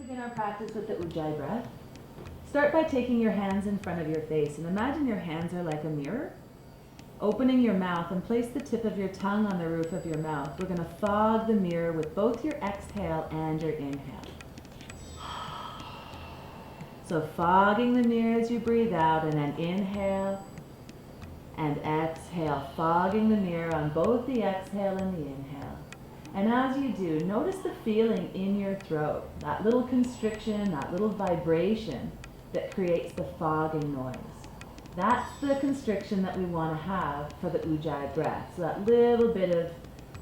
begin our practice with the Ujjayi breath. Start by taking your hands in front of your face and imagine your hands are like a mirror. Opening your mouth and place the tip of your tongue on the roof of your mouth. We're going to fog the mirror with both your exhale and your inhale. So fogging the mirror as you breathe out, and then inhale and exhale, fogging the mirror on both the exhale and the inhale. And as you do, notice the feeling in your throat, that little constriction, that little vibration that creates the fogging noise. That's the constriction that we want to have for the Ujjayi breath, so that little bit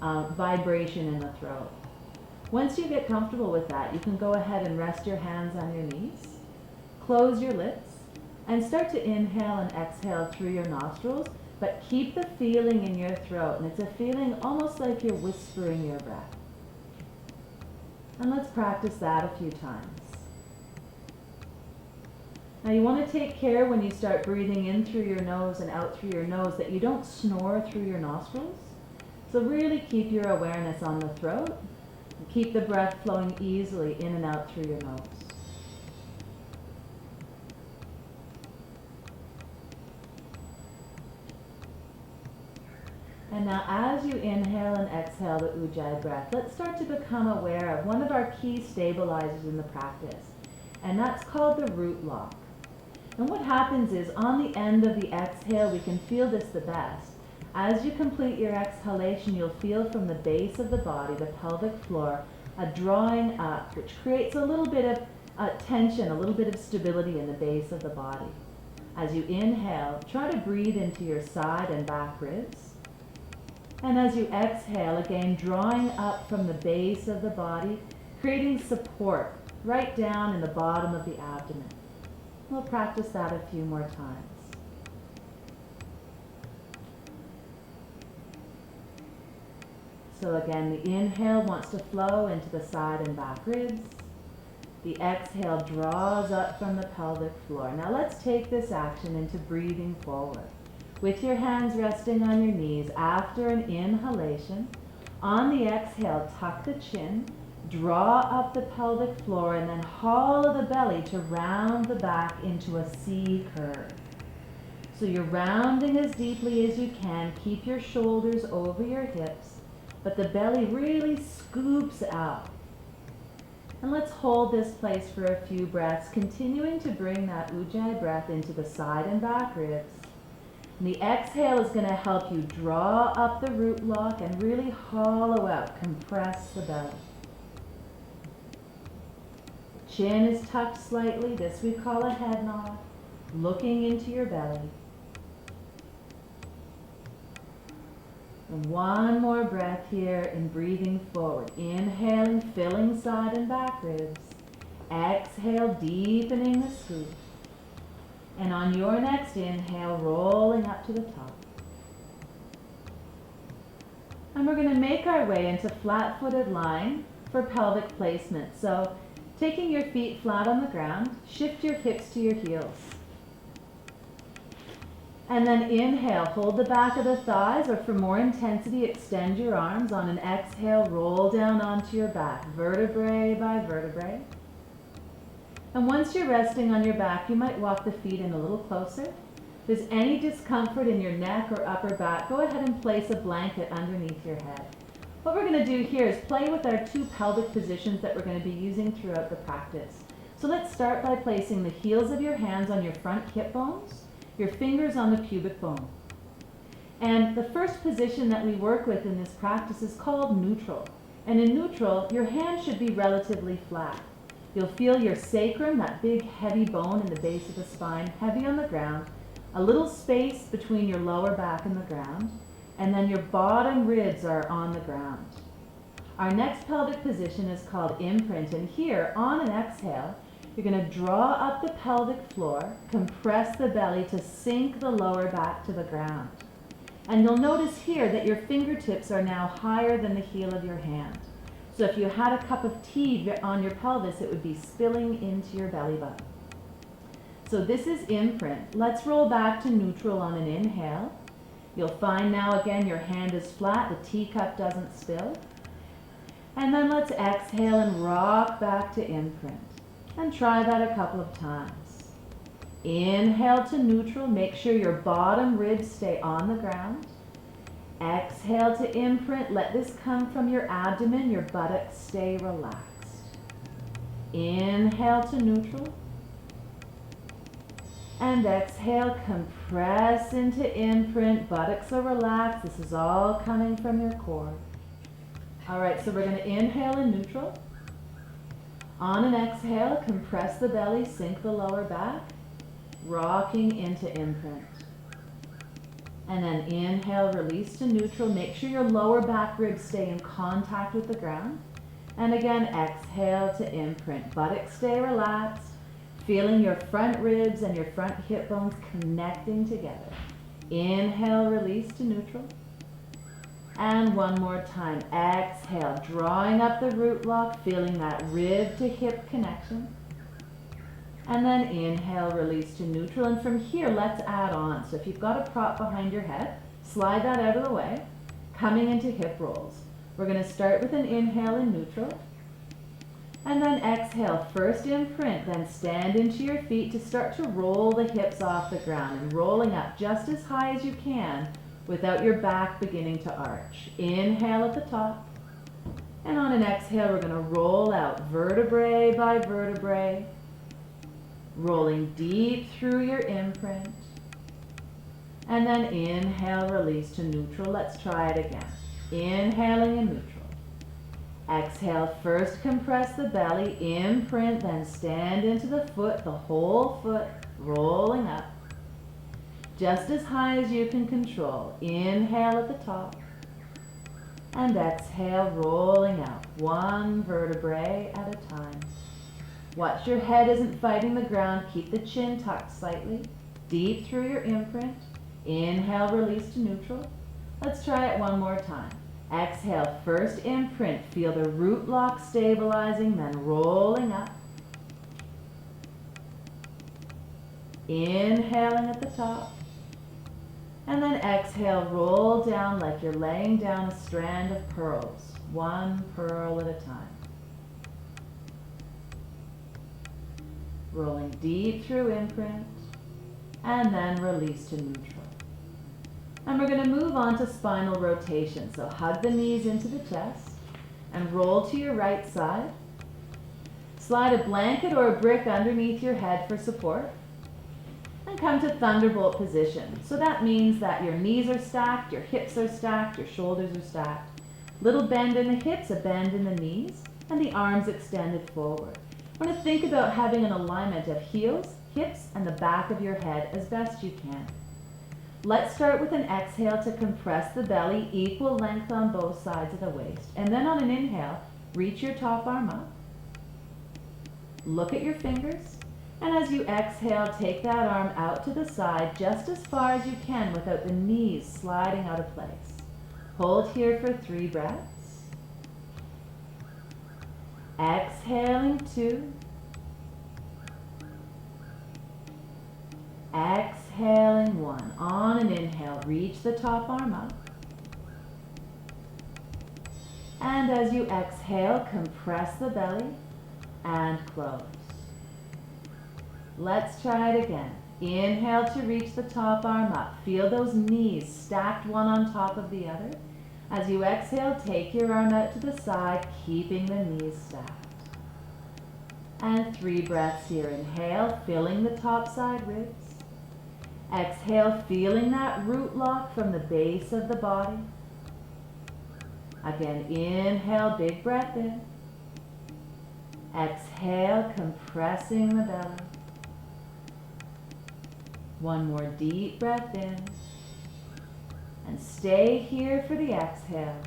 of vibration in the throat. Once you get comfortable with that, you can go ahead and rest your hands on your knees, close your lips, and start to inhale and exhale through your nostrils, but keep the feeling in your throat, and it's a feeling almost like you're whispering your breath. And let's practice that a few times. Now you want to take care when you start breathing in through your nose and out through your nose that you don't snore through your nostrils. So really keep your awareness on the throat and keep the breath flowing easily in and out through your nose. And now as you inhale and exhale the Ujjayi breath, let's start to become aware of one of our key stabilizers in the practice, and that's called the root lock. And what happens is on the end of the exhale, we can feel this the best. As you complete your exhalation, you'll feel from the base of the body, the pelvic floor, a drawing up, which creates a little bit of tension, a little bit of stability in the base of the body. As you inhale, try to breathe into your side and back ribs. And as you exhale, again, drawing up from the base of the body, creating support right down in the bottom of the abdomen. We'll practice that a few more times. So again, the inhale wants to flow into the side and back ribs. The exhale draws up from the pelvic floor. Now let's take this action into breathing forward. With your hands resting on your knees after an inhalation, on the exhale, tuck the chin, draw up the pelvic floor, and then hollow the belly to round the back into a C curve. So you're rounding as deeply as you can. Keep your shoulders over your hips, but the belly really scoops out. And let's hold this place for a few breaths, continuing to bring that Ujjayi breath into the side and back ribs. And the exhale is going to help you draw up the root lock and really hollow out, compress the belly. Chin is tucked slightly, this we call a head nod, looking into your belly. And one more breath here in breathing forward. Inhaling, filling side and back ribs. Exhale, deepening the scoop. And on your next inhale, rolling up to the top. And we're going to make our way into flat-footed lying for pelvic placement. So taking your feet flat on the ground, shift your hips to your heels. And then inhale, hold the back of the thighs, or for more intensity, extend your arms. On an exhale, roll down onto your back, vertebrae by vertebrae. And once you're resting on your back, you might walk the feet in a little closer. If there's any discomfort in your neck or upper back, go ahead and place a blanket underneath your head. What we're going to do here is play with our two pelvic positions that we're going to be using throughout the practice. So let's start by placing the heels of your hands on your front hip bones, your fingers on the pubic bone. And the first position that we work with in this practice is called neutral. And in neutral, your hand should be relatively flat. You'll feel your sacrum, that big heavy bone in the base of the spine, heavy on the ground, a little space between your lower back and the ground, and then your bottom ribs are on the ground. Our next pelvic position is called imprint, and here, on an exhale, you're going to draw up the pelvic floor, compress the belly to sink the lower back to the ground. And you'll notice here that your fingertips are now higher than the heel of your hand. So if you had a cup of tea on your pelvis, it would be spilling into your belly button. So this is imprint. Let's roll back to neutral on an inhale. You'll find now again your hand is flat, the teacup doesn't spill. And then let's exhale and rock back to imprint. And try that a couple of times. Inhale to neutral, make sure your bottom ribs stay on the ground. Exhale to imprint, let this come from your abdomen, your buttocks stay relaxed. Inhale to neutral. And exhale, compress into imprint, buttocks are relaxed. This is all coming from your core. All right, so we're going to inhale in neutral. On an exhale, compress the belly, sink the lower back, rocking into imprint. And then inhale, release to neutral. Make sure your lower back ribs stay in contact with the ground. And again, exhale to imprint. Buttocks stay relaxed, feeling your front ribs and your front hip bones connecting together. Inhale, release to neutral. And one more time. Exhale, drawing up the root block, feeling that rib to hip connection. And then inhale, release to neutral. And from here, let's add on. So if you've got a prop behind your head, slide that out of the way, coming into hip rolls. We're going to start with an inhale in neutral. And then exhale, first imprint, then stand into your feet to start to roll the hips off the ground and rolling up just as high as you can without your back beginning to arch. Inhale at the top. And on an exhale, we're going to roll out vertebrae by vertebrae, rolling deep through your imprint. And then inhale, release to neutral. Let's try it again. Inhaling in neutral. Exhale, first compress the belly, imprint, then stand into the foot, the whole foot, rolling up. Just as high as you can control. Inhale at the top. And exhale, rolling out, one vertebrae at a time. Watch your head isn't fighting the ground. Keep the chin tucked slightly. Deep through your imprint. Inhale, release to neutral. Let's try it one more time. Exhale, first imprint. Feel the root block stabilizing, then rolling up. Inhaling at the top. And then exhale, roll down like you're laying down a strand of pearls, one pearl at a time. Rolling deep through imprint, and then release to neutral. And we're going to move on to spinal rotation. So hug the knees into the chest, and roll to your right side. Slide a blanket or a brick underneath your head for support. And come to thunderbolt position. So that means that your knees are stacked, your hips are stacked, your shoulders are stacked. Little bend in the hips, a bend in the knees, and the arms extended forward. I want to think about having an alignment of heels, hips, and the back of your head as best you can. Let's start with an exhale to compress the belly, equal length on both sides of the waist. And then on an inhale, reach your top arm up. Look at your fingers. And as you exhale, take that arm out to the side just as far as you can without the knees sliding out of place. Hold here for 3 breaths. Exhaling 2. Exhaling 1. On an inhale, reach the top arm up. And as you exhale, compress the belly and close. Let's try it again. Inhale to reach the top arm up. Feel those knees stacked one on top of the other. As you exhale, take your arm out to the side, keeping the knees stacked. And 3 breaths here. Inhale, filling the top side ribs. Exhale, feeling that root lock from the base of the body. Again, inhale, big breath in. Exhale, compressing the belly. One more deep breath in. And stay here for the exhale.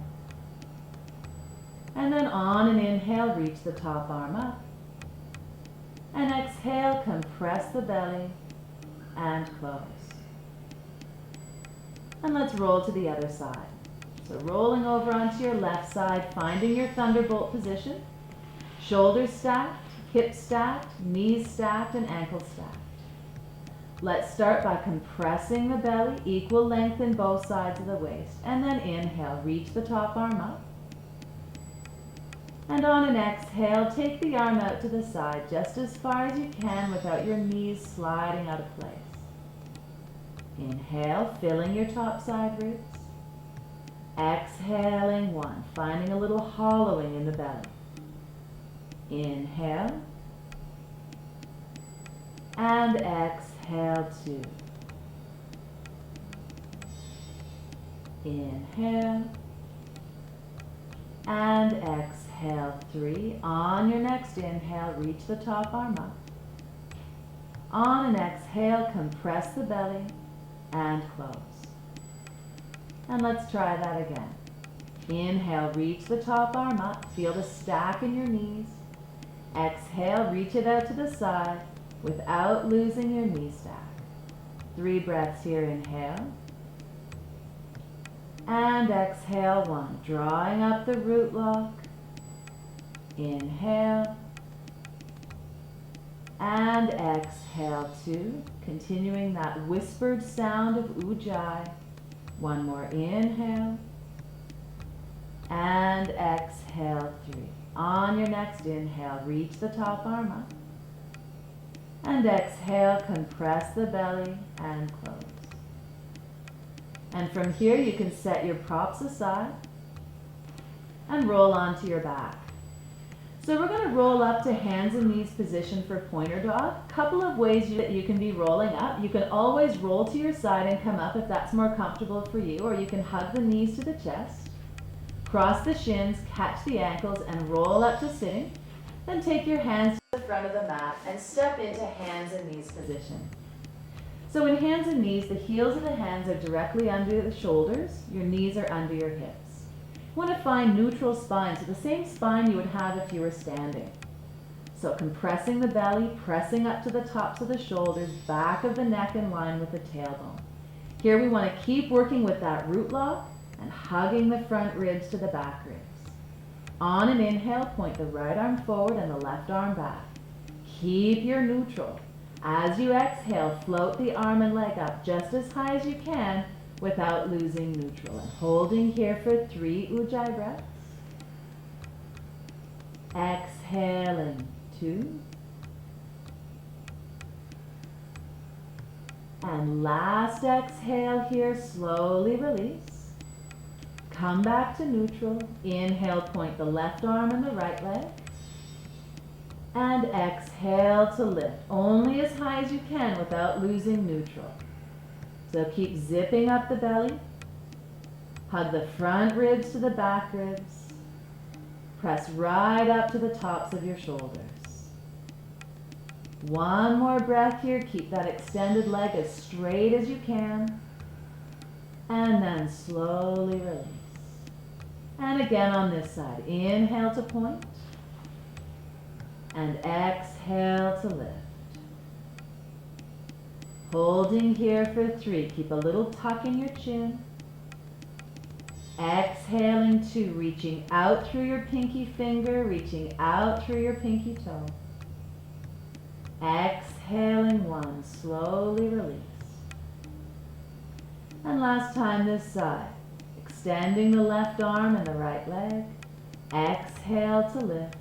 And then on an inhale, reach the top arm up. And exhale, compress the belly and close. And let's roll to the other side. So rolling over onto your left side, finding your thunderbolt position. Shoulders stacked, hips stacked, knees stacked, and ankles stacked. Let's start by compressing the belly, equal length in both sides of the waist. And then inhale, reach the top arm up. And on an exhale, take the arm out to the side just as far as you can without your knees sliding out of place. Inhale, filling your top side ribs. Exhaling 1, finding a little hollowing in the belly. Inhale. And exhale 2. Inhale. And exhale 3. On your next inhale, reach the top arm up. On an exhale, compress the belly and close. And let's try that again. Inhale, reach the top arm up. Feel the stack in your knees. Exhale, reach it out to the side without losing your knee stack. 3 breaths here. Inhale. And exhale 1, drawing up the root lock. Inhale. And exhale 2, continuing that whispered sound of Ujjayi. 1 more inhale. And exhale 3. On your next inhale, reach the top arm up. And exhale, compress the belly and close. And from here you can set your props aside and roll onto your back. So we're going to roll up to hands and knees position for pointer dog. Couple of ways that you can be rolling up. You can always roll to your side and come up if that's more comfortable for you, or you can hug the knees to the chest, cross the shins, catch the ankles, and roll up to sitting. Then take your hands to the front of the mat and step into hands and knees position. So in hands and knees, the heels of the hands are directly under the shoulders, your knees are under your hips. You want to find neutral spine, so the same spine you would have if you were standing. So compressing the belly, pressing up to the tops of the shoulders, back of the neck in line with the tailbone. Here we want to keep working with that root lock and hugging the front ribs to the back ribs. On an inhale, point the right arm forward and the left arm back. Keep your neutral. As you exhale, float the arm and leg up just as high as you can without losing neutral. And holding here for 3 Ujjayi breaths. Exhaling 2. And last exhale here, slowly release. Come back to neutral. Inhale, point the left arm and the right leg. And exhale to lift, only as high as you can without losing neutral. So keep zipping up the belly. Hug the front ribs to the back ribs. Press right up to the tops of your shoulders. 1 more breath here. Keep that extended leg as straight as you can. And then slowly release. And again on this side. Inhale to point. And exhale to lift. Holding here for 3. Keep a little tuck in your chin. Exhaling 2, reaching out through your pinky finger, reaching out through your pinky toe. Exhaling 1, slowly release. And last time this side. Extending the left arm and the right leg. Exhale to lift.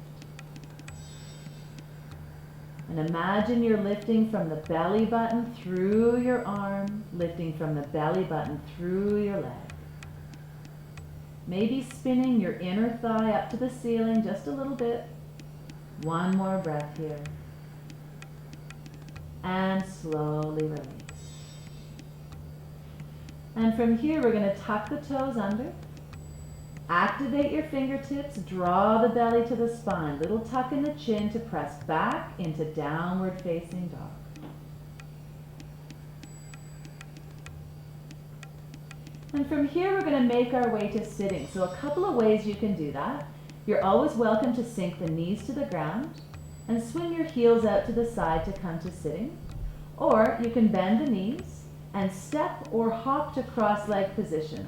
And imagine you're lifting from the belly button through your arm, lifting from the belly button through your leg. Maybe spinning your inner thigh up to the ceiling just a little bit. 1 more breath here. And slowly release. And from here, we're going to tuck the toes under. Activate your fingertips, draw the belly to the spine, little tuck in the chin to press back into downward facing dog. And from here we're going to make our way to sitting. So a couple of ways you can do that. You're always welcome to sink the knees to the ground and swing your heels out to the side to come to sitting. Or you can bend the knees and step or hop to cross-leg position.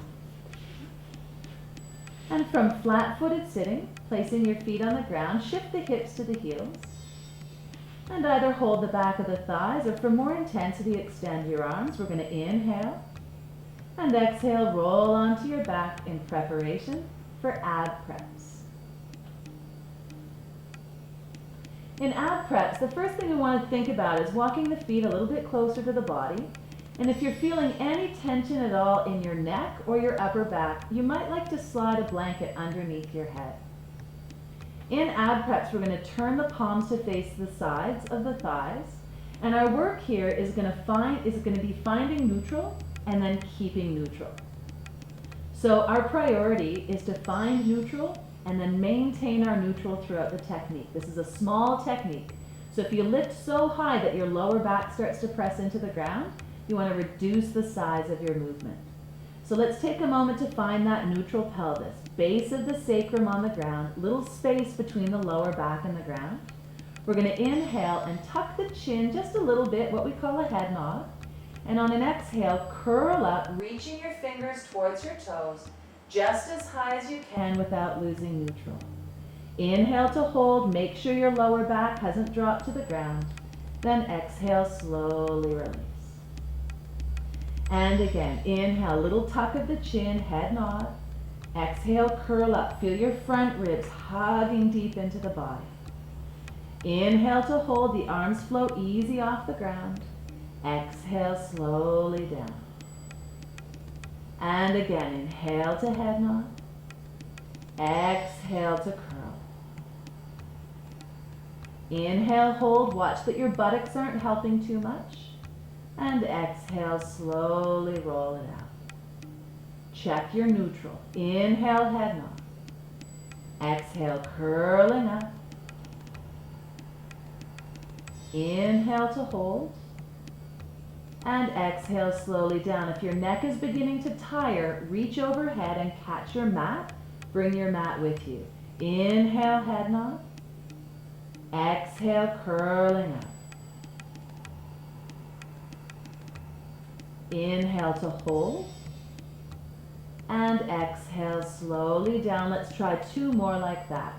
And from flat-footed sitting, placing your feet on the ground, shift the hips to the heels. And either hold the back of the thighs, or for more intensity, extend your arms. We're going to inhale. And exhale, roll onto your back in preparation for ab preps. In ab preps, the first thing we want to think about is walking the feet a little bit closer to the body. And if you're feeling any tension at all in your neck or your upper back, you might like to slide a blanket underneath your head. In ab preps, we're going to turn the palms to face the sides of the thighs. And our work here is going to be finding neutral and then keeping neutral. So our priority is to find neutral and then maintain our neutral throughout the technique. This is a small technique. So if you lift so high that your lower back starts to press into the ground, you want to reduce the size of your movement. So let's take a moment to find that neutral pelvis, base of the sacrum on the ground, little space between the lower back and the ground. We're going to inhale and tuck the chin just a little bit, what we call a head nod. And on an exhale, curl up, reaching your fingers towards your toes, just as high as you can without losing neutral. Inhale to hold, make sure your lower back hasn't dropped to the ground. Then exhale, slowly release. And again, inhale, little tuck of the chin, head nod. Exhale, curl up. Feel your front ribs hugging deep into the body. Inhale to hold, the arms flow easy off the ground. Exhale, slowly down. And again, inhale to head nod. Exhale to curl. Inhale, hold, watch that your buttocks aren't helping too much. And exhale, slowly roll it out. Check your neutral. Inhale, head nod. Exhale, curling up. Inhale to hold. And exhale slowly down. If your neck is beginning to tire, reach overhead and catch your mat. Bring your mat with you. Inhale, head nod. Exhale, curling up. Inhale to hold. And exhale slowly down. Let's try 2 more like that.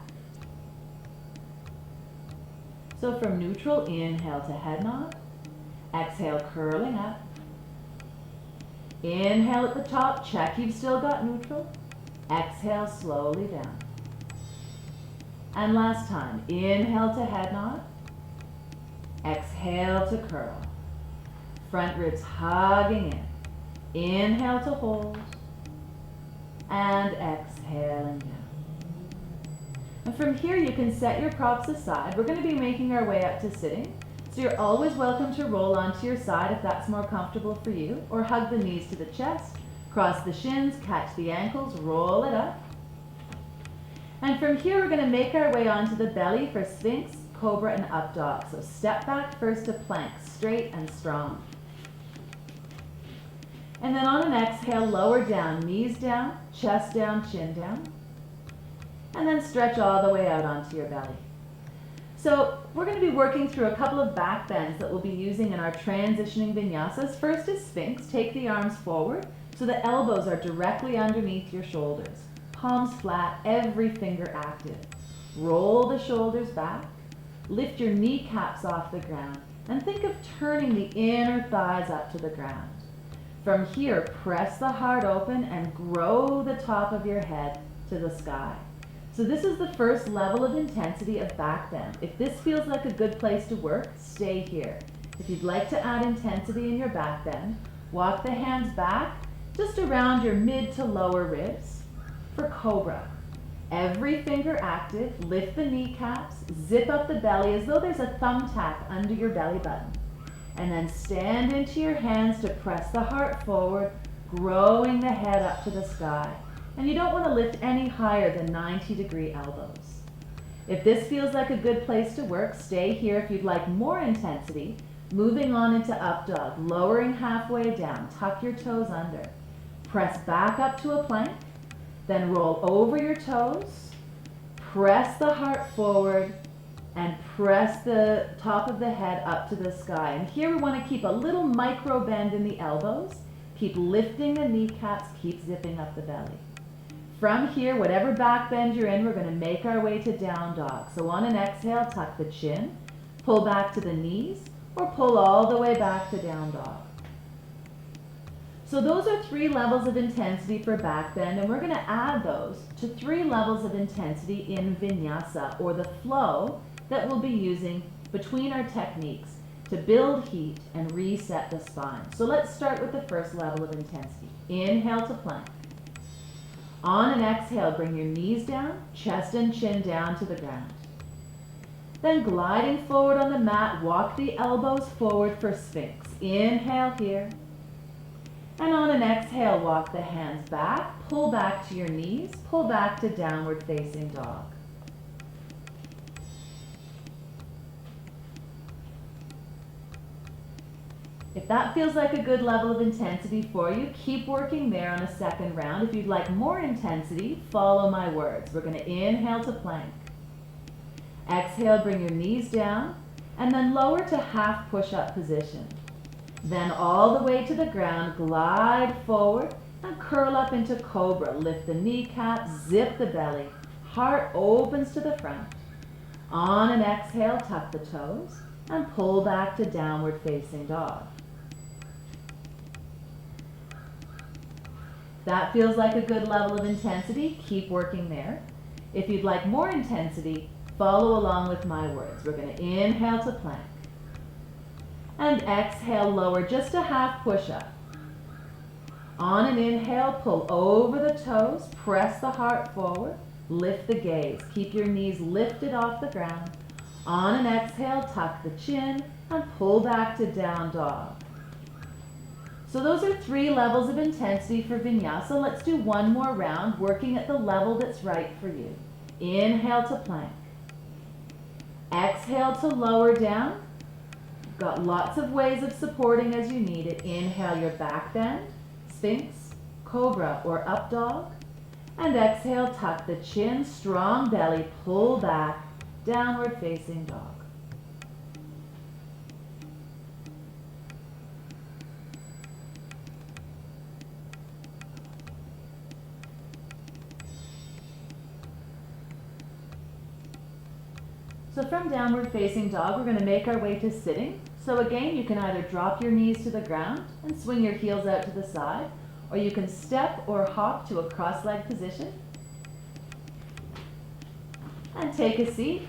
So from neutral, inhale to head nod. Exhale, curling up. Inhale at the top, check you've still got neutral. Exhale, slowly down. And last time, inhale to head nod. Exhale to curl. Front ribs hugging in. Inhale to hold. And exhaling down. And from here, you can set your props aside. We're going to be making our way up to sitting. So you're always welcome to roll onto your side if that's more comfortable for you, or hug the knees to the chest, cross the shins, catch the ankles, roll it up. And from here, we're going to make our way onto the belly for Sphinx, Cobra, and Up Dog. So step back first to plank, straight and strong. And then on an exhale, lower down, knees down, chest down, chin down. And then stretch all the way out onto your belly. So we're going to be working through a couple of back bends that we'll be using in our transitioning vinyasas. First is Sphinx. Take the arms forward so the elbows are directly underneath your shoulders. Palms flat, every finger active. Roll the shoulders back. Lift your kneecaps off the ground. And think of turning the inner thighs up to the ground. From here, press the heart open and grow the top of your head to the sky. So this is the first level of intensity of back bend. If this feels like a good place to work, stay here. If you'd like to add intensity in your back bend, walk the hands back just around your mid to lower ribs for Cobra. Every finger active, lift the kneecaps, zip up the belly as though there's a thumbtack under your belly button. And then stand into your hands to press the heart forward, growing the head up to the sky. And you don't want to lift any higher than 90-degree elbows. If this feels like a good place to work, stay here. If you'd like more intensity, moving on into Up Dog, lowering halfway down, tuck your toes under. Press back up to a plank, then roll over your toes, press the heart forward, and press the top of the head up to the sky. And here we want to keep a little micro bend in the elbows, keep lifting the kneecaps, keep zipping up the belly. From here, whatever back bend you're in, we're going to make our way to down dog. So on an exhale, tuck the chin, pull back to the knees, or pull all the way back to down dog. So those are 3 levels of intensity for back bend, and we're going to add those to 3 levels of intensity in vinyasa, or the flow that we'll be using between our techniques to build heat and reset the spine. So let's start with the first level of intensity. Inhale to plank. On an exhale, bring your knees down, chest and chin down to the ground. Then gliding forward on the mat, walk the elbows forward for Sphinx. Inhale here. And on an exhale, walk the hands back, pull back to your knees, pull back to downward facing dog. If that feels like a good level of intensity for you, keep working there on a second round. If you'd like more intensity, follow my words. We're going to inhale to plank. Exhale, bring your knees down, and then lower to half push-up position. Then all the way to the ground, glide forward and curl up into cobra. Lift the kneecaps, zip the belly, heart opens to the front. On an exhale, tuck the toes and pull back to downward facing dog. That feels like a good level of intensity. Keep working there. If you'd like more intensity, follow along with my words. We're going to inhale to plank. And exhale, lower just a half push-up. On an inhale, pull over the toes, press the heart forward, lift the gaze. Keep your knees lifted off the ground. On an exhale, tuck the chin and pull back to down dog. So those are 3 levels of intensity for vinyasa. Let's do one more round, working at the level that's right for you. Inhale to plank. Exhale to lower down. You've got lots of ways of supporting as you need it. Inhale your back bend, Sphinx, Cobra or up dog. And exhale, tuck the chin, strong belly, pull back, downward facing dog. So from downward facing dog, we're going to make our way to sitting. So again, you can either drop your knees to the ground and swing your heels out to the side, or you can step or hop to a cross-legged position. And take a seat.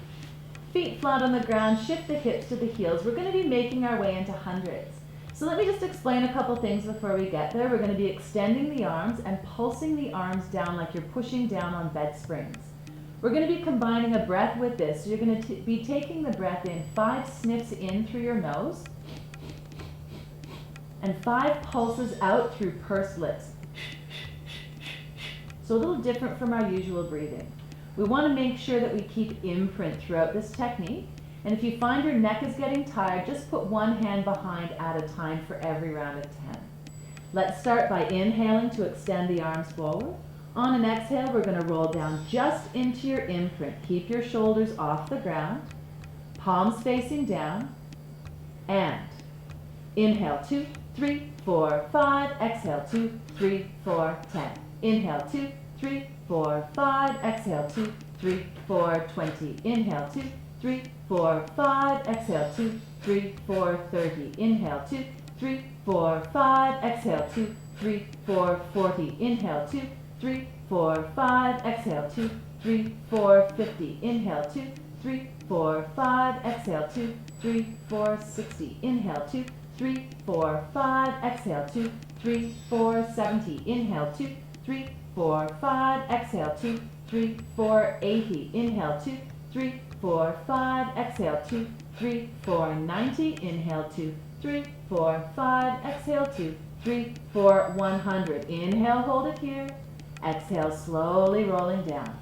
Feet flat on the ground, shift the hips to the heels. We're going to be making our way into hundreds. So let me just explain a couple things before we get there. We're going to be extending the arms and pulsing the arms down like you're pushing down on bed springs. We're going to be combining a breath with this. So you're going to be taking the breath in 5 sniffs in through your nose and 5 pulses out through pursed lips. So a little different from our usual breathing. We want to make sure that we keep imprint throughout this technique. And if you find your neck is getting tired, just put one hand behind at a time for every round of 10. Let's start by inhaling to extend the arms forward. On an exhale, we're going to roll down just into your imprint. Keep your shoulders off the ground, palms facing down, and inhale 2, 3, 4, 5, exhale 2, 3, 4, 10. Inhale 2, 3, 4, 5, exhale 2, 3, 4, 20. Inhale 2, 3, 4, 5, exhale 2, 3, 4, 30. Inhale 2, 3, 4, 5, exhale 2, 3, 4, 40. Inhale 2, 3, 4, 5, exhale 2, 3, 4, 50. Inhale 2, 3, 4, 5, exhale 2, 3, 4, 60. Inhale 2, 3, 4, 5, exhale 2, 3, 4, 70. Inhale 2, 3, 4, 5, exhale 2, 3, 4, 80. Inhale 2, 3, 4, 5, exhale 2, 3, 4, 90. Inhale 2, 3, 4, 5, exhale 2, 3, 4, 100. Inhale, hold it here. Exhale, slowly rolling down.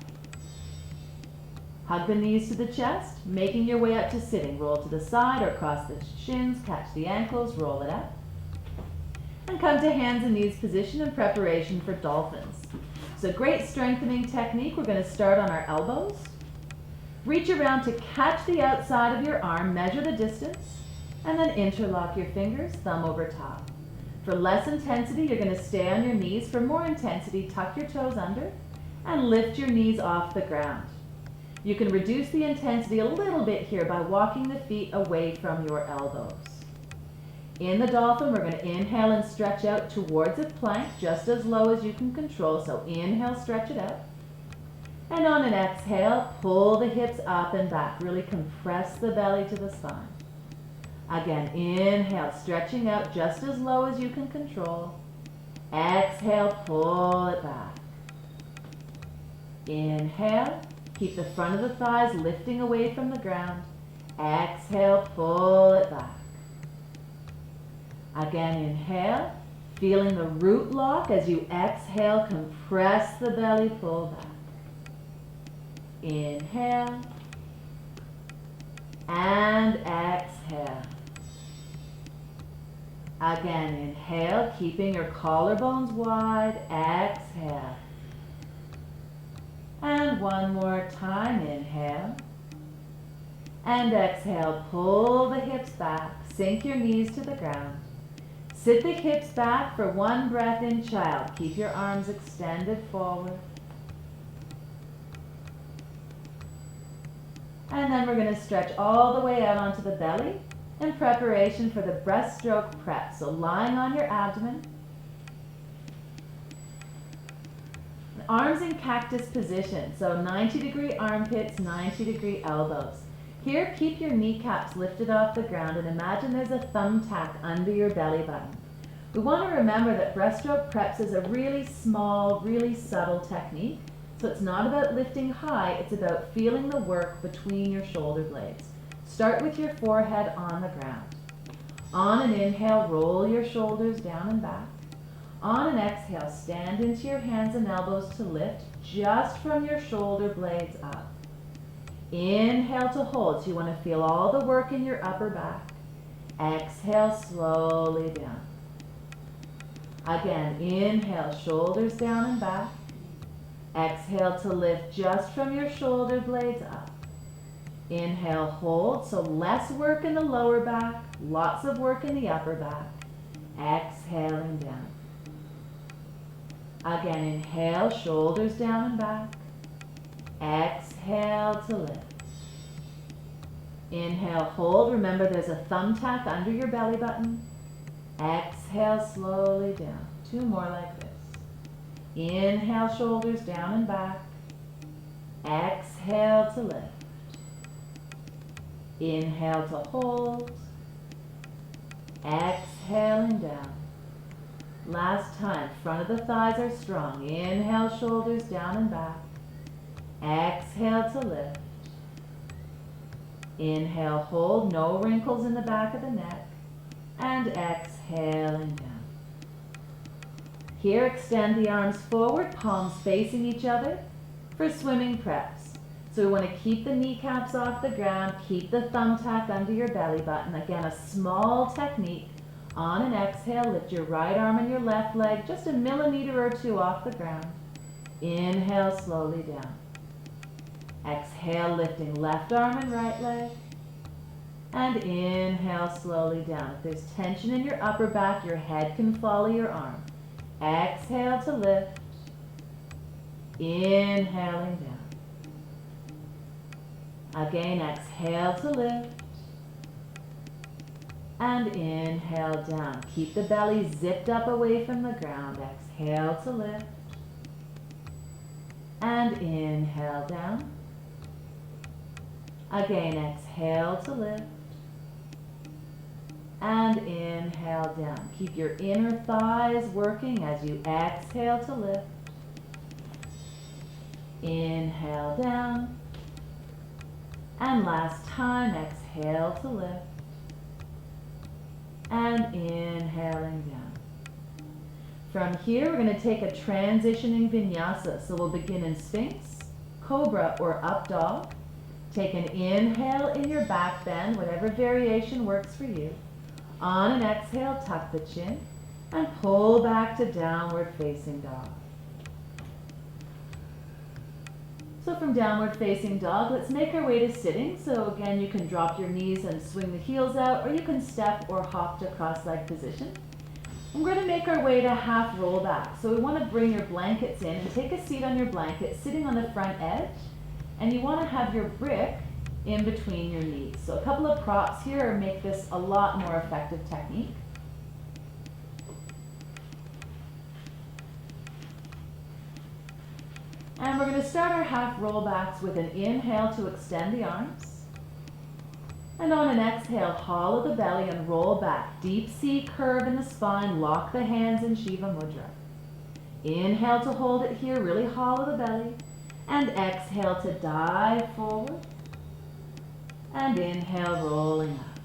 Hug the knees to the chest, making your way up to sitting. Roll to the side or cross the shins, catch the ankles, roll it up. And come to hands and knees position in preparation for dolphins. So great strengthening technique. We're going to start on our elbows. Reach around to catch the outside of your arm, measure the distance, and then interlock your fingers, thumb over top. For less intensity, you're going to stay on your knees. For more intensity, tuck your toes under and lift your knees off the ground. You can reduce the intensity a little bit here by walking the feet away from your elbows. In the dolphin, we're going to inhale and stretch out towards a plank, just as low as you can control. So inhale, stretch it out. And on an exhale, pull the hips up and back. Really compress the belly to the spine. Again, inhale, stretching out just as low as you can control. Exhale, pull it back. Inhale, keep the front of the thighs lifting away from the ground. Exhale, pull it back. Again, inhale, feeling the root lock as you exhale, compress the belly, pull back. Inhale and exhale. Again, inhale, keeping your collarbones wide. Exhale. And one more time, inhale. And exhale, pull the hips back. Sink your knees to the ground. Sit the hips back for one breath in child. Keep your arms extended forward. And then we're going to stretch all the way out onto the belly in preparation for the breaststroke prep. So lying on your abdomen, arms in cactus position. So 90-degree armpits, 90-degree elbows. Here, keep your kneecaps lifted off the ground and imagine there's a thumbtack under your belly button. We want to remember that breaststroke preps is a really small, really subtle technique. So it's not about lifting high, it's about feeling the work between your shoulder blades. Start with your forehead on the ground. On an inhale, roll your shoulders down and back. On an exhale, stand into your hands and elbows to lift just from your shoulder blades up. Inhale to hold, so you want to feel all the work in your upper back. Exhale slowly down. Again, inhale, shoulders down and back. Exhale to lift just from your shoulder blades up. Inhale, hold, so less work in the lower back, lots of work in the upper back. Exhaling down. Again, inhale, shoulders down and back. Exhale to lift. Inhale, hold. Remember there's a thumbtack under your belly button. Exhale slowly down. Two more like this. Inhale, shoulders down and back. Exhale to lift. Inhale to hold. Exhaling down. Last time, front of the thighs are strong. Inhale, shoulders down and back. Exhale to lift. Inhale, hold, no wrinkles in the back of the neck. And exhaling down. Here, extend the arms forward, palms facing each other for swimming preps. So we want to keep the kneecaps off the ground, keep the thumbtack under your belly button. Again, a small technique. On an exhale, lift your right arm and your left leg just a millimeter or two off the ground. Inhale slowly down. Exhale, lifting left arm and right leg. And inhale slowly down. If there's tension in your upper back, your head can follow your arm. Exhale to lift. Inhaling down. Again, exhale to lift. And inhale down. Keep the belly zipped up away from the ground. Exhale to lift. And inhale down. Again, exhale to lift. And inhale down. Keep your inner thighs working as you exhale to lift. Inhale down. And last time, exhale to lift. And inhaling down. From here, we're going to take a transitioning vinyasa. So we'll begin in Sphinx, Cobra, or Up Dog. Take an inhale in your back bend, whatever variation works for you. On an exhale, tuck the chin and pull back to downward facing dog. So from downward facing dog, let's make our way to sitting. So again, you can drop your knees and swing the heels out, or you can step or hop to cross-leg position. And we're going to make our way to half roll back. So we want to bring your blankets in and take a seat on your blanket, sitting on the front edge. And you want to have your brick in between your knees. So a couple of props here make this a lot more effective technique. And we're going to start our half rollbacks with an inhale to extend the arms. And on an exhale, hollow the belly and roll back. Deep C curve in the spine, lock the hands in Shiva Mudra. Inhale to hold it here, really hollow the belly. And exhale to dive forward. And inhale, rolling up.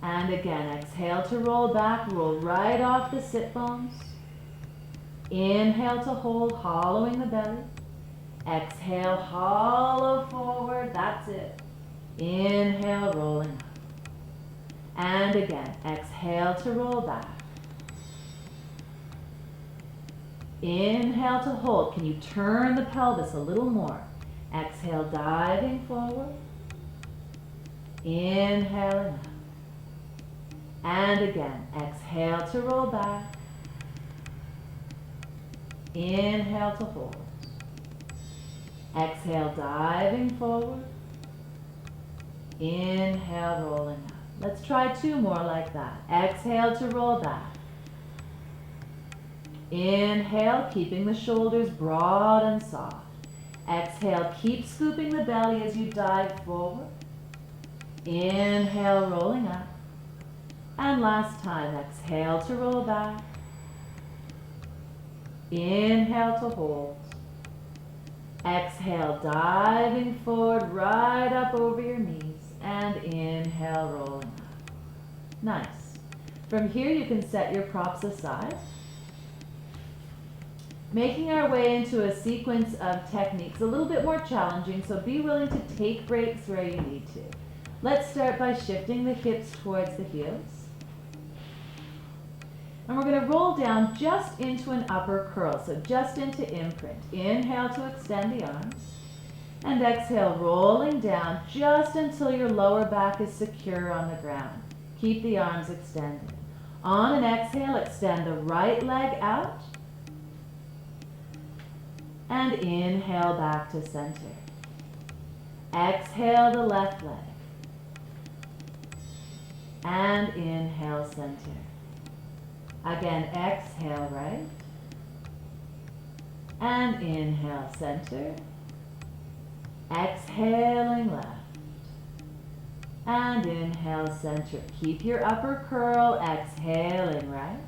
And again, exhale to roll back, roll right off the sit bones. Inhale to hold, hollowing the belly. Exhale, hollow forward, that's it. Inhale, rolling up. And again, exhale to roll back. Inhale to hold. Can you turn the pelvis a little more? Exhale, diving forward. Inhaling up. And again, exhale to roll back. Inhale to hold. Exhale, diving forward. Inhale, rolling up. Let's try 2 more like that. Exhale to roll back. Inhale, keeping the shoulders broad and soft. Exhale, keep scooping the belly as you dive forward. Inhale, rolling up. And last time, exhale to roll back. Inhale to hold. Exhale, diving forward, right up over your knees. And inhale, rolling up. Nice. From here, you can set your props aside. Making our way into a sequence of techniques, a little bit more challenging, so be willing to take breaks where you need to. Let's start by shifting the hips towards the heels. And we're going to roll down just into an upper curl, so just into imprint. Inhale to extend the arms. And exhale, rolling down just until your lower back is secure on the ground. Keep the arms extended. On an exhale, extend the right leg out. And inhale back to center. Exhale the left leg. And inhale center. Again, exhale right. And inhale center. Exhaling left. And inhale center. Keep your upper curl, exhaling right.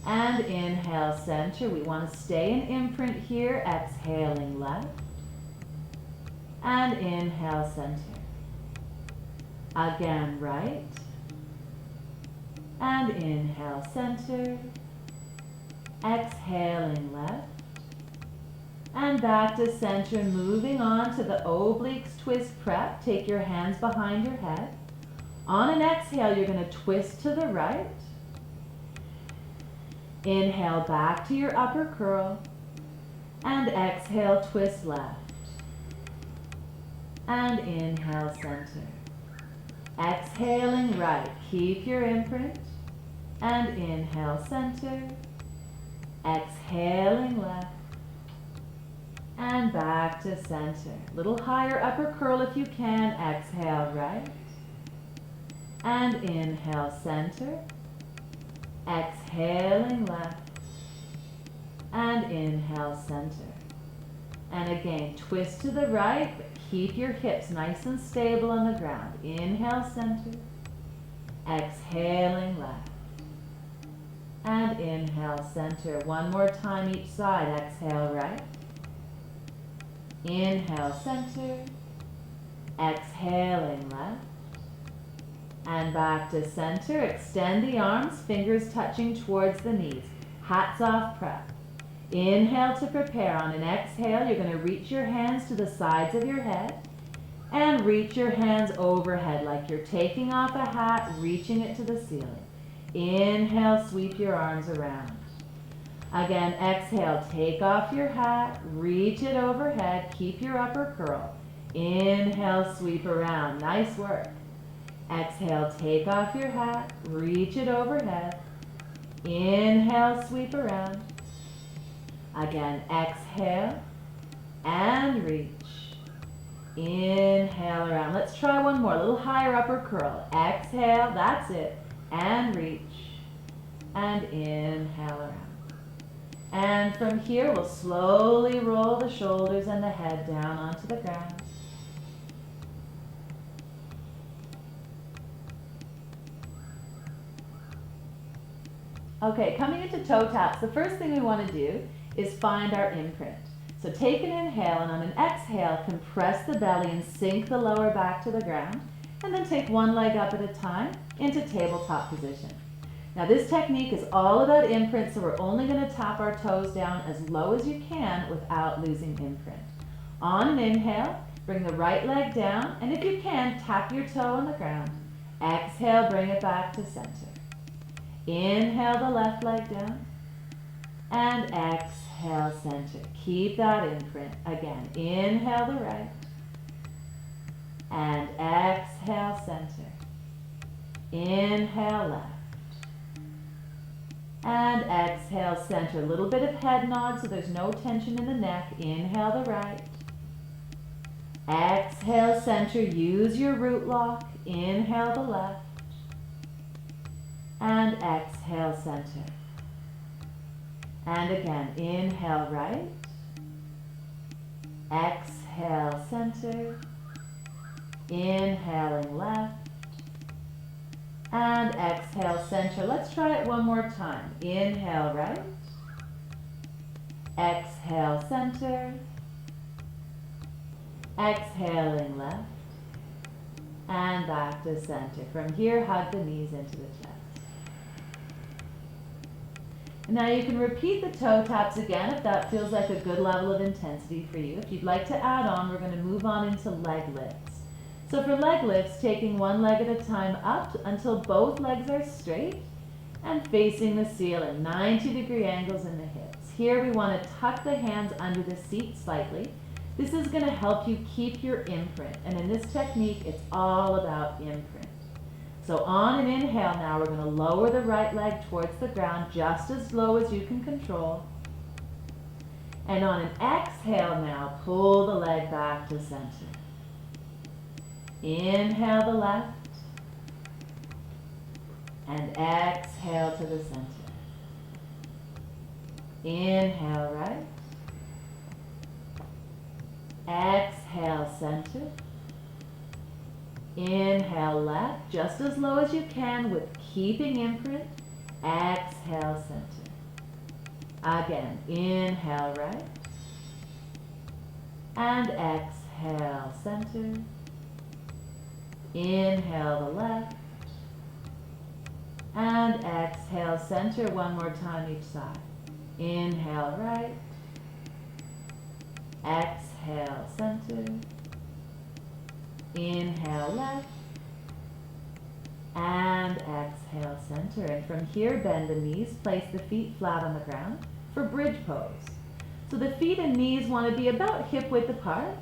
And inhale center. We want to stay in imprint here, exhaling left. And inhale center. Again right. And inhale center. Exhaling left. And back to center, moving on to the obliques twist prep. Take your hands behind your head. On an exhale, you're going to twist to the right. Inhale back to your upper curl. And exhale, twist left. And inhale, center. Exhaling right. Keep your imprint. And inhale, center. Exhaling left. And back to center. Little higher upper curl if you can. Exhale right. And inhale center. Exhaling left. And inhale center. And again, twist to the right, but keep your hips nice and stable on the ground. Inhale center. Exhaling left. And inhale center. One more time each side. Exhale right. Inhale center, exhaling left, and back to center. Extend the arms, fingers touching towards the knees. Hats off prep. Inhale to prepare. On an exhale, you're going to reach your hands to the sides of your head and reach your hands overhead like you're taking off a hat, reaching it to the ceiling. Inhale, sweep your arms around. Again, exhale, take off your hat, reach it overhead, keep your upper curl. Inhale, sweep around. Nice work. Exhale, take off your hat, reach it overhead. Inhale, sweep around. Again, exhale and reach. Inhale around. Let's try one more. A little higher upper curl. Exhale, that's it. And reach. And inhale around. And from here, we'll slowly roll the shoulders and the head down onto the ground. Okay, coming into toe taps, the first thing we want to do is find our imprint. So take an inhale, and on an exhale, compress the belly and sink the lower back to the ground, and then take one leg up at a time into tabletop position. Now this technique is all about imprint, so we're only going to tap our toes down as low as you can without losing imprint. On an inhale, bring the right leg down, and if you can, tap your toe on the ground. Exhale, bring it back to center. Inhale the left leg down, and exhale center. Keep that imprint. Again, inhale the right, and exhale center. Inhale left, and exhale center. A little bit of head nod so there's no tension in the neck. Inhale the right, exhale center. Use your root lock. Inhale the left, and exhale center. And again, inhale right, exhale center, inhaling left, and exhale center. Let's try it one more time. Inhale right, exhale center, exhaling left, and back to center. From here, hug the knees into the chest. Now you can repeat the toe taps again if that feels like a good level of intensity for you. If you'd like to add on, we're going to move on into leg lifts. So for leg lifts, taking one leg at a time up until both legs are straight and facing the ceiling, 90-degree angles in the hips. Here we want to tuck the hands under the seat slightly. This is going to help you keep your imprint, and in this technique, it's all about imprint. So on an inhale now, we're going to lower the right leg towards the ground, just as low as you can control. And on an exhale now, pull the leg back to center. Inhale the left, and exhale to the center. Inhale right, exhale center. Inhale left, just as low as you can with keeping imprint. Exhale center. Again, inhale right, and exhale center. Inhale the left, and exhale center. One more time each side. Inhale right, exhale center. Inhale left, and exhale center. And from here, bend the knees, place the feet flat on the ground for bridge pose. So the feet and knees want to be about hip width apart.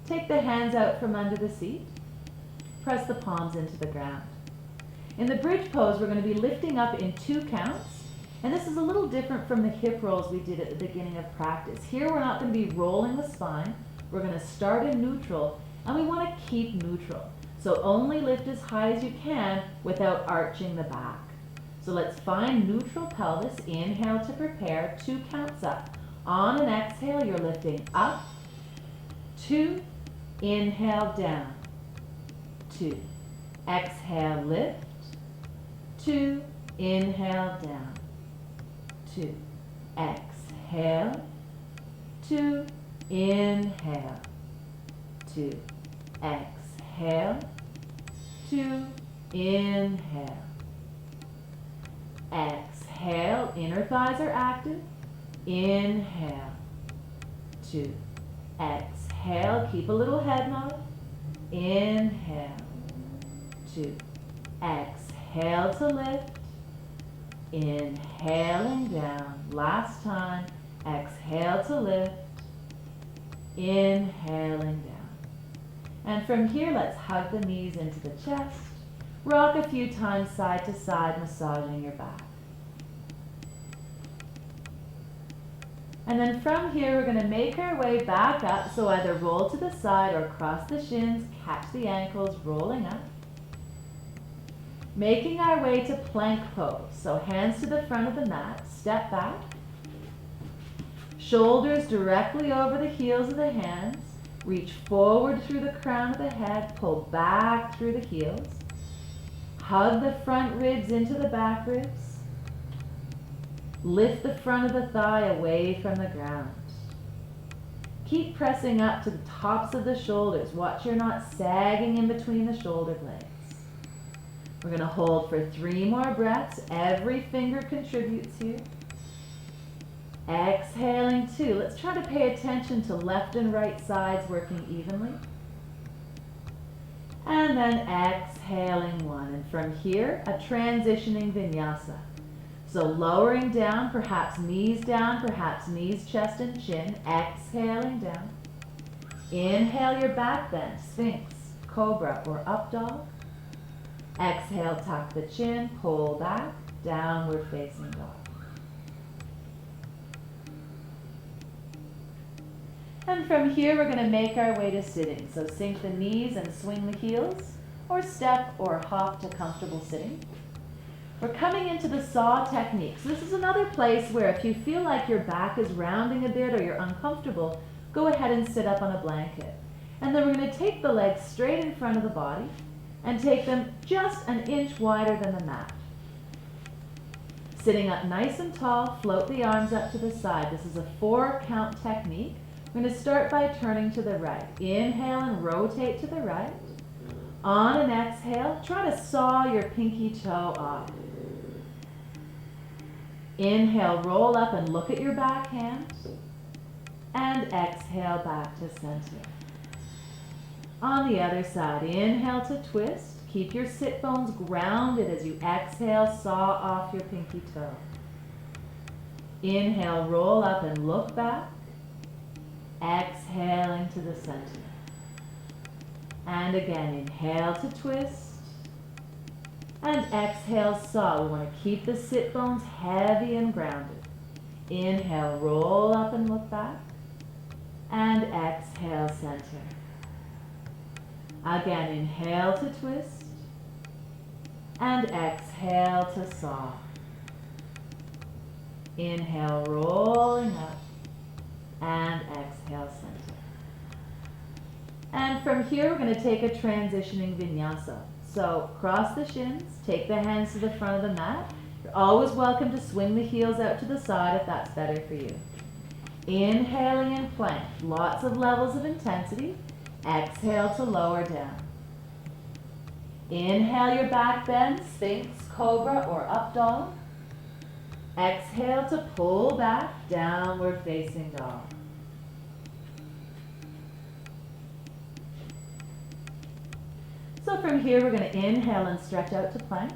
Take the hands out from under the seat. Press the palms into the ground. In the bridge pose, we're going to be lifting up in 2 counts. And this is a little different from the hip rolls we did at the beginning of practice. Here, we're not going to be rolling the spine. We're going to start in neutral, and we want to keep neutral. So only lift as high as you can without arching the back. So let's find neutral pelvis. Inhale to prepare, 2 counts up. On an exhale, you're lifting up, 2, inhale down, 2, exhale lift, 2, inhale down, 2, exhale, 2, inhale, 2, exhale, 2, inhale, exhale, inner thighs are active, inhale, 2, exhale, keep a little head nod, inhale, 2, exhale to lift, inhaling down, last time, exhale to lift, inhaling down. And from here, let's hug the knees into the chest, rock a few times side to side, massaging your back. And then from here, we're going to make our way back up, so either roll to the side or cross the shins, catch the ankles, rolling up. Making our way to plank pose, so hands to the front of the mat, step back, Shoulders directly over the heels of the hands. Reach forward through the crown of the head, pull back through the heels. Hug the front ribs into the back ribs. Lift the front of the thigh away from the ground. Keep pressing up to the tops of the shoulders. Watch you're not sagging in between the shoulder blades. We're going to hold for 3 more breaths. Every finger contributes here. Exhaling 2. Let's try to pay attention to left and right sides working evenly. And then exhaling 1. And from here, a transitioning vinyasa. So lowering down, perhaps knees, chest and chin. Exhaling down. Inhale your back bend, Sphinx, Cobra or Up Dog. Exhale, tuck the chin, pull back, Downward Facing Dog. And from here, we're going to make our way to sitting. So sink the knees and swing the heels, or step or hop to comfortable sitting. We're coming into the saw technique. So this is another place where if you feel like your back is rounding a bit or you're uncomfortable, go ahead and sit up on a blanket. And then we're going to take the legs straight in front of the body and take them just an inch wider than the mat. Sitting up nice and tall, float the arms up to the side. This is a 4-count technique. We're going to start by turning to the right. Inhale and rotate to the right. On an exhale, try to saw your pinky toe off. Inhale, roll up and look at your back hand. And exhale back to center. On the other side, inhale to twist. Keep your sit bones grounded as you exhale, saw off your pinky toe. Inhale, roll up and look back. Exhaling to the center. And again, inhale to twist. And exhale, saw. We want to keep the sit bones heavy and grounded. Inhale, roll up and look back. And exhale, center. Again, inhale to twist. And exhale to saw. Inhale, rolling up. And exhale, center. And from here, we're going to take a transitioning vinyasa. So cross the shins, take the hands to the front of the mat. You're always welcome to swing the heels out to the side if that's better for you. Inhaling in plank, lots of levels of intensity. Exhale to lower down. Inhale your back bend, Sphinx, Cobra or Up Dog. Exhale to pull back, Downward Facing Dog. So from here, we're going to inhale and stretch out to plank.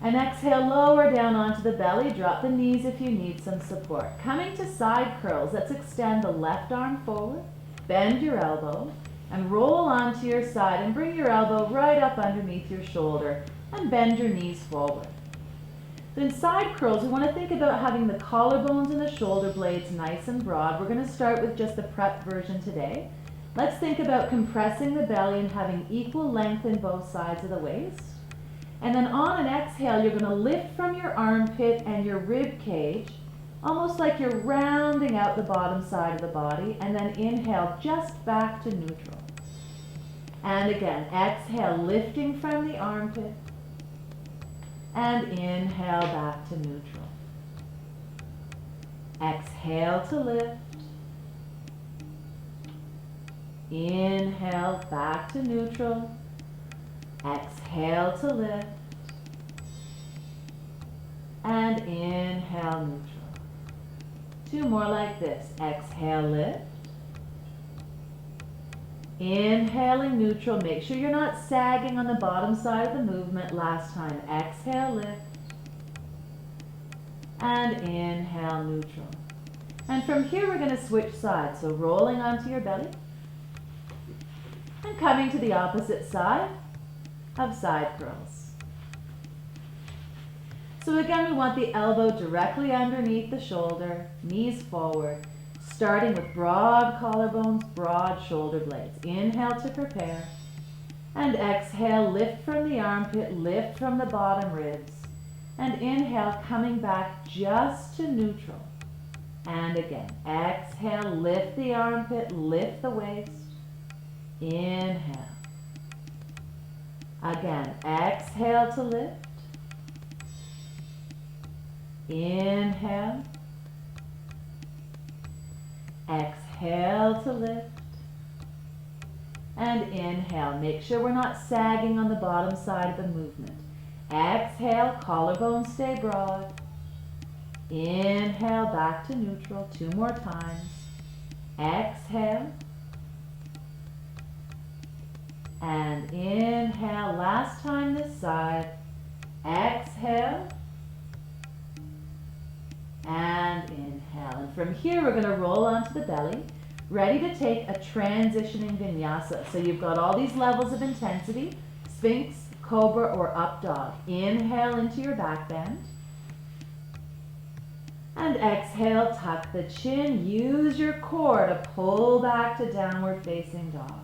And exhale, lower down onto the belly. Drop the knees if you need some support. Coming to side curls, let's extend the left arm forward. Bend your elbow and roll onto your side and bring your elbow right up underneath your shoulder and bend your knees forward. Then side curls, we want to think about having the collarbones and the shoulder blades nice and broad. We're going to start with just the prep version today. Let's think about compressing the belly and having equal length in both sides of the waist. And then on an exhale, you're going to lift from your armpit and your rib cage, almost like you're rounding out the bottom side of the body, and then inhale just back to neutral. And again, exhale, lifting from the armpit, and inhale back to neutral. Exhale to lift. Inhale back to neutral. Exhale to lift. And inhale, neutral. 2 more like this. Exhale, lift. Inhaling neutral. Make sure you're not sagging on the bottom side of the movement. Last time. Exhale, lift. And inhale, neutral. And from here, we're going to switch sides. So rolling onto your belly. And coming to the opposite side of side curls. So again, we want the elbow directly underneath the shoulder, knees forward, starting with broad collarbones, broad shoulder blades. Inhale to prepare, and exhale, lift from the armpit, lift from the bottom ribs, and inhale, coming back just to neutral. And again, exhale, lift the armpit, lift the waist. Inhale. Again, exhale to lift. Inhale. Exhale to lift. And inhale. Make sure we're not sagging on the bottom side of the movement. Exhale, collarbones stay broad. Inhale, back to neutral. 2 more times. Exhale. And inhale, last time this side. Exhale. And inhale. And from here, we're going to roll onto the belly, ready to take a transitioning vinyasa. So you've got all these levels of intensity, Sphinx, Cobra, or Up Dog. Inhale into your back bend. And exhale, tuck the chin. Use your core to pull back to downward facing dog.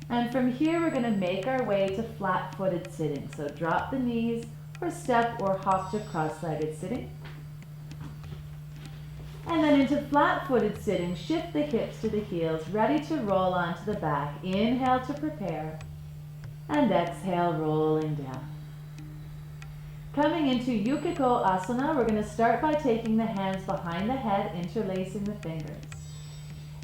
And from here, we're going to make our way to flat-footed sitting. So drop the knees or step or hop to cross-legged sitting. And then into flat-footed sitting, shift the hips to the heels, ready to roll onto the back. Inhale to prepare. And exhale, rolling down. Coming into Yukiko Asana, we're going to start by taking the hands behind the head, interlacing the fingers.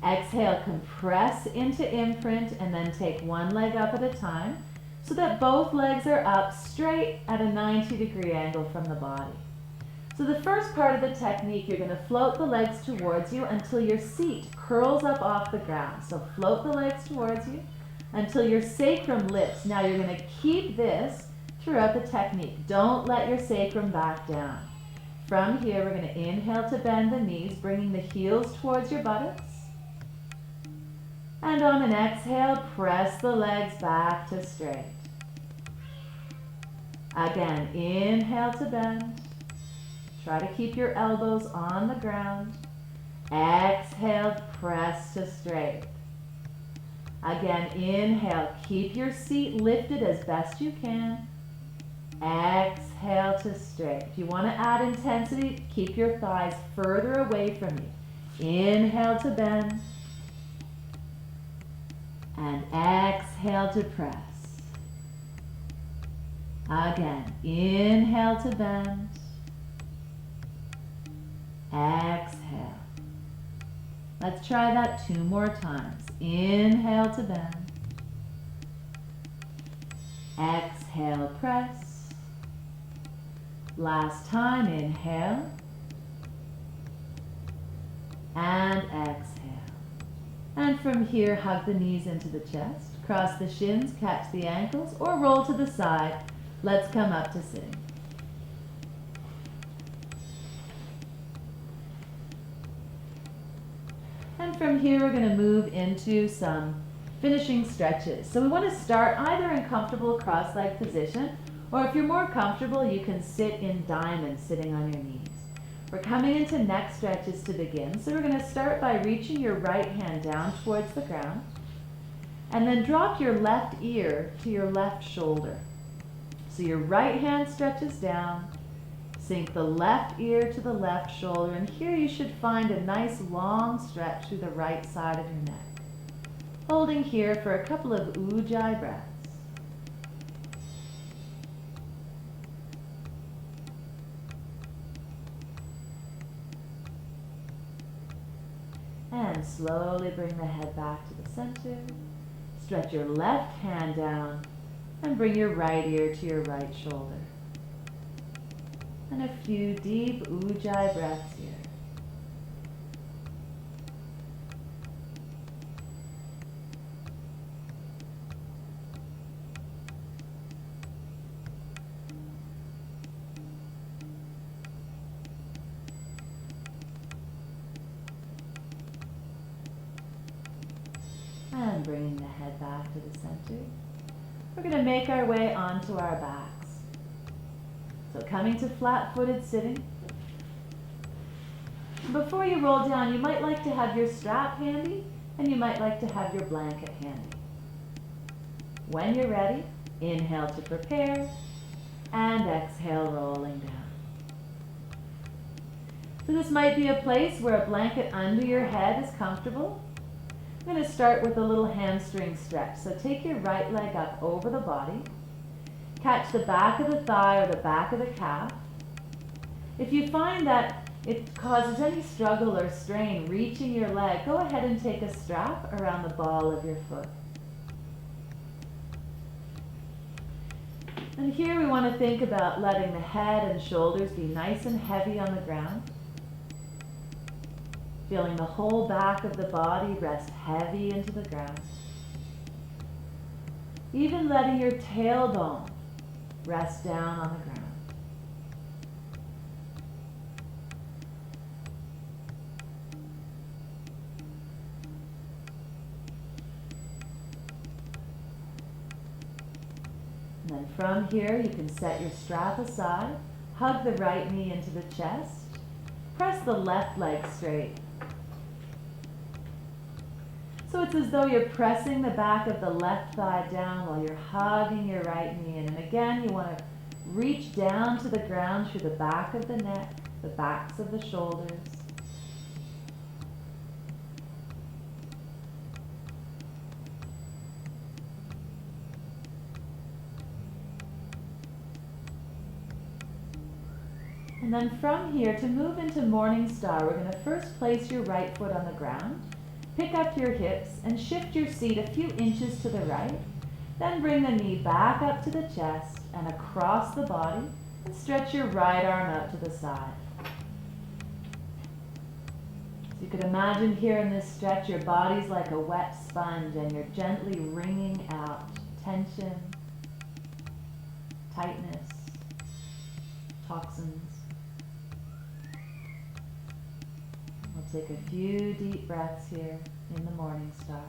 Exhale, compress into imprint, and then take one leg up at a time so that both legs are up straight at a 90-degree angle from the body. So the first part of the technique, you're going to float the legs towards you until your seat curls up off the ground. So float the legs towards you until your sacrum lifts. Now you're going to keep this throughout the technique. Don't let your sacrum back down. From here, we're going to inhale to bend the knees, bringing the heels towards your buttocks. And on an exhale, press the legs back to straight. Again, inhale to bend. Try to keep your elbows on the ground. Exhale, press to straight. Again, inhale, keep your seat lifted as best you can. Exhale to straight. If you want to add intensity, keep your thighs further away from you. Inhale to bend. And exhale to press. Again, inhale to bend. Exhale. Let's try that 2 more times. Inhale to bend. Exhale, press. Last time, inhale. And exhale. And from here, hug the knees into the chest, cross the shins, catch the ankles, or roll to the side. Let's come up to sitting. And from here, we're going to move into some finishing stretches. So we want to start either in comfortable cross-leg position, or if you're more comfortable, you can sit in diamond, sitting on your knees. We're coming into neck stretches to begin. So we're going to start by reaching your right hand down towards the ground, and then drop your left ear to your left shoulder. So your right hand stretches down, sink the left ear to the left shoulder, and here you should find a nice long stretch through the right side of your neck. Holding here for a couple of Ujjayi breaths. And slowly bring the head back to the center. Stretch your left hand down and bring your right ear to your right shoulder. And a few deep Ujjayi breaths here. And bringing the head back to the center. We're going to make our way onto our backs. So coming to flat-footed sitting. Before you roll down, you might like to have your strap handy, and you might like to have your blanket handy. When you're ready, inhale to prepare, and exhale, rolling down. So this might be a place where a blanket under your head is comfortable. I'm going to start with a little hamstring stretch. So take your right leg up over the body. Catch the back of the thigh or the back of the calf. If you find that it causes any struggle or strain reaching your leg, go ahead and take a strap around the ball of your foot. And here we want to think about letting the head and shoulders be nice and heavy on the ground. Feeling the whole back of the body rest heavy into the ground. Even letting your tailbone rest down on the ground. And then from here, you can set your strap aside, hug the right knee into the chest, press the left leg straight. So it's as though you're pressing the back of the left thigh down while you're hugging your right knee in. And again, you want to reach down to the ground through the back of the neck, the backs of the shoulders. And then from here, to move into Morning Star, we're going to first place your right foot on the ground. Pick up your hips and shift your seat a few inches to the right. Then bring the knee back up to the chest and across the body and stretch your right arm out to the side. So you could imagine here in this stretch your body's like a wet sponge and you're gently wringing out tension, tightness, toxins. We'll take a few deep breaths here in the Morning Star.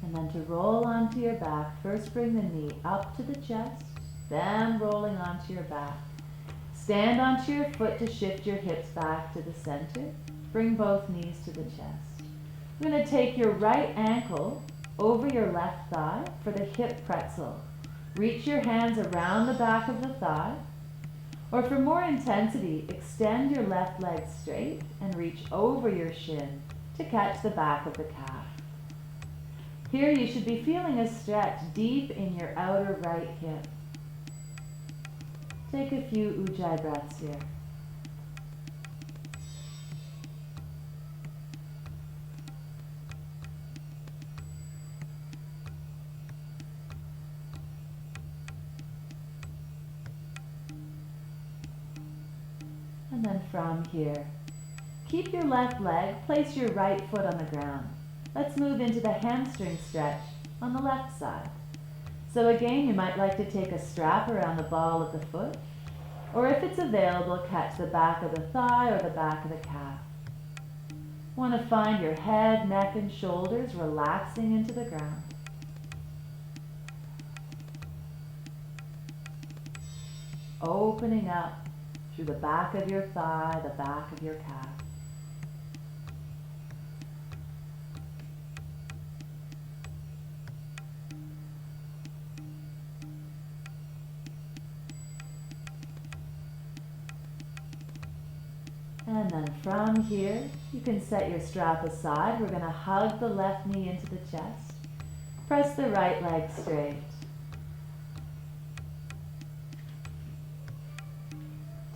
And then to roll onto your back, first bring the knee up to the chest, then rolling onto your back. Stand onto your foot to shift your hips back to the center. Bring both knees to the chest. You're going to take your right ankle over your left thigh for the hip pretzel. Reach your hands around the back of the thigh. Or for more intensity, extend your left leg straight and reach over your shin to catch the back of the calf. Here you should be feeling a stretch deep in your outer right hip. Take a few Ujjayi breaths here. And then from here, keep your left leg, place your right foot on the ground. Let's move into the hamstring stretch on the left side. So again, you might like to take a strap around the ball of the foot, or if it's available, catch the back of the thigh or the back of the calf. Want to find your head, neck, and shoulders relaxing into the ground. Opening up through the back of your thigh, the back of your calf. And then from here, you can set your strap aside. We're going to hug the left knee into the chest. Press the right leg straight.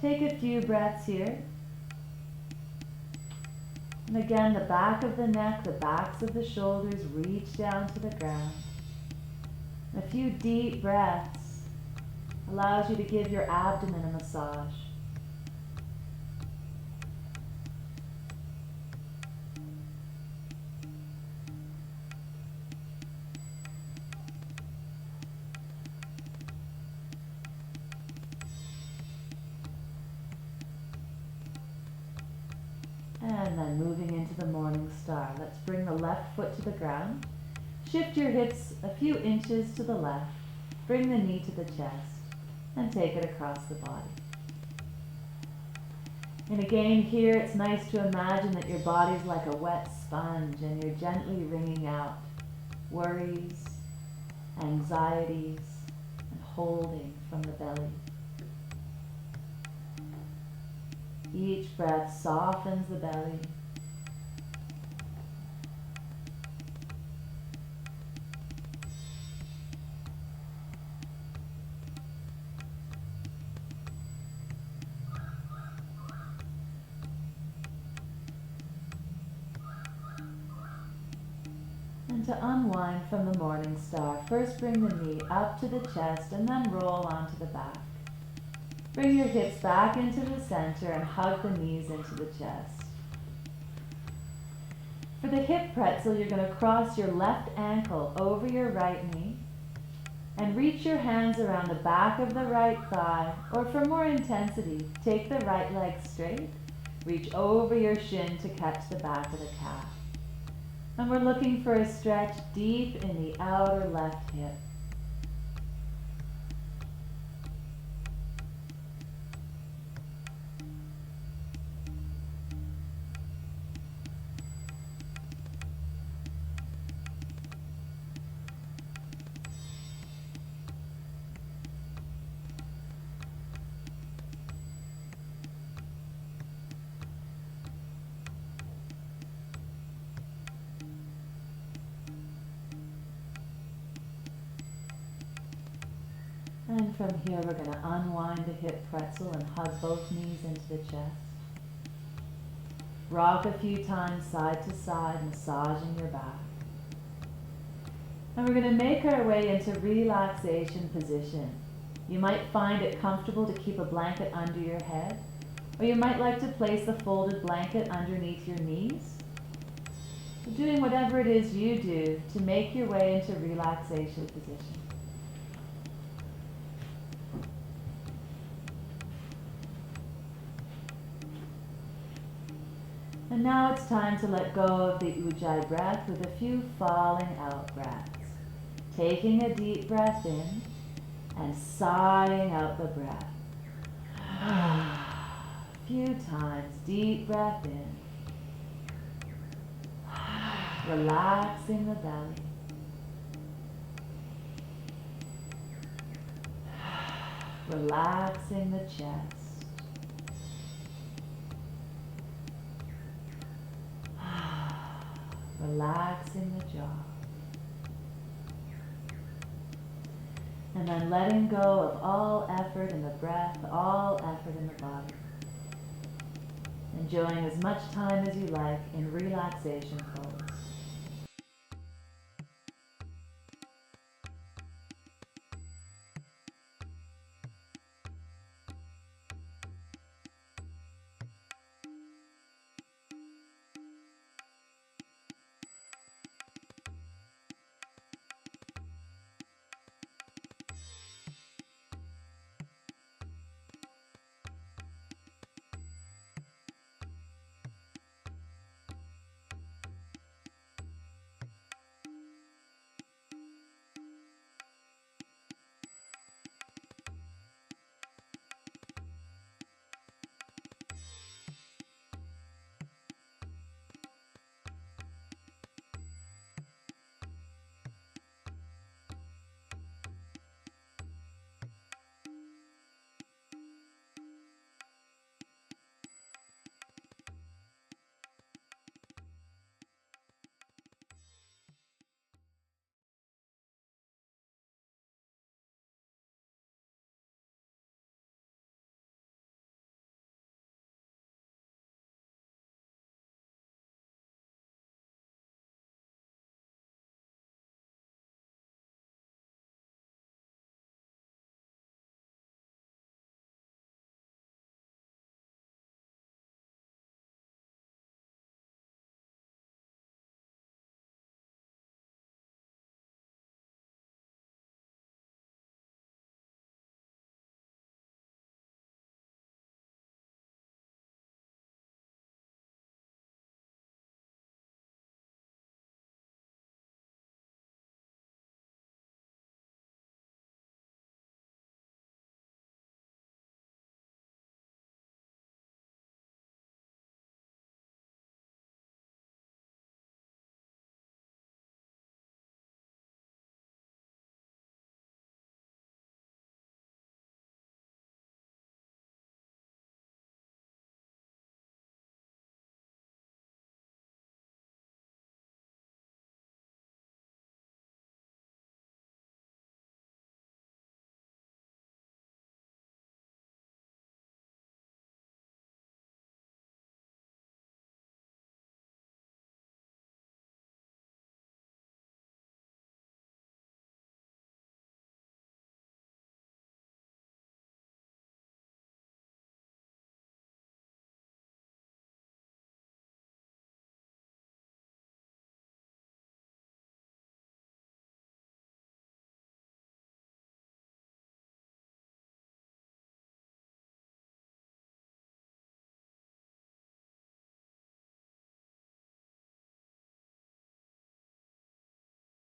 Take a few breaths here. And again, the back of the neck, the backs of the shoulders reach down to the ground. A few deep breaths allows you to give your abdomen a massage. And then moving into the Morning Star. Let's bring the left foot to the ground. Shift your hips a few inches to the left. Bring the knee to the chest and take it across the body. And again here, it's nice to imagine that your body's like a wet sponge and you're gently wringing out worries, anxieties, and holding from the belly. Each breath softens the belly. And to unwind from the morning star, first bring the knee up to the chest and then roll onto the back. Bring your hips back into the center and hug the knees into the chest. For the hip pretzel, you're going to cross your left ankle over your right knee and reach your hands around the back of the right thigh, or for more intensity, take the right leg straight, reach over your shin to catch the back of the calf. And we're looking for a stretch deep in the outer left hip. And from here, we're going to unwind the hip pretzel and hug both knees into the chest. Rock a few times side to side, massaging your back. And we're going to make our way into relaxation position. You might find it comfortable to keep a blanket under your head, or you might like to place the folded blanket underneath your knees. So doing whatever it is you do to make your way into relaxation position. And now it's time to let go of the Ujjayi breath with a few falling out breaths. Taking a deep breath in and sighing out the breath. A few times, deep breath in. Relaxing the belly. Relaxing the chest. Relaxing the jaw. And then letting go of all effort in the breath, all effort in the body. Enjoying as much time as you like in relaxation pose.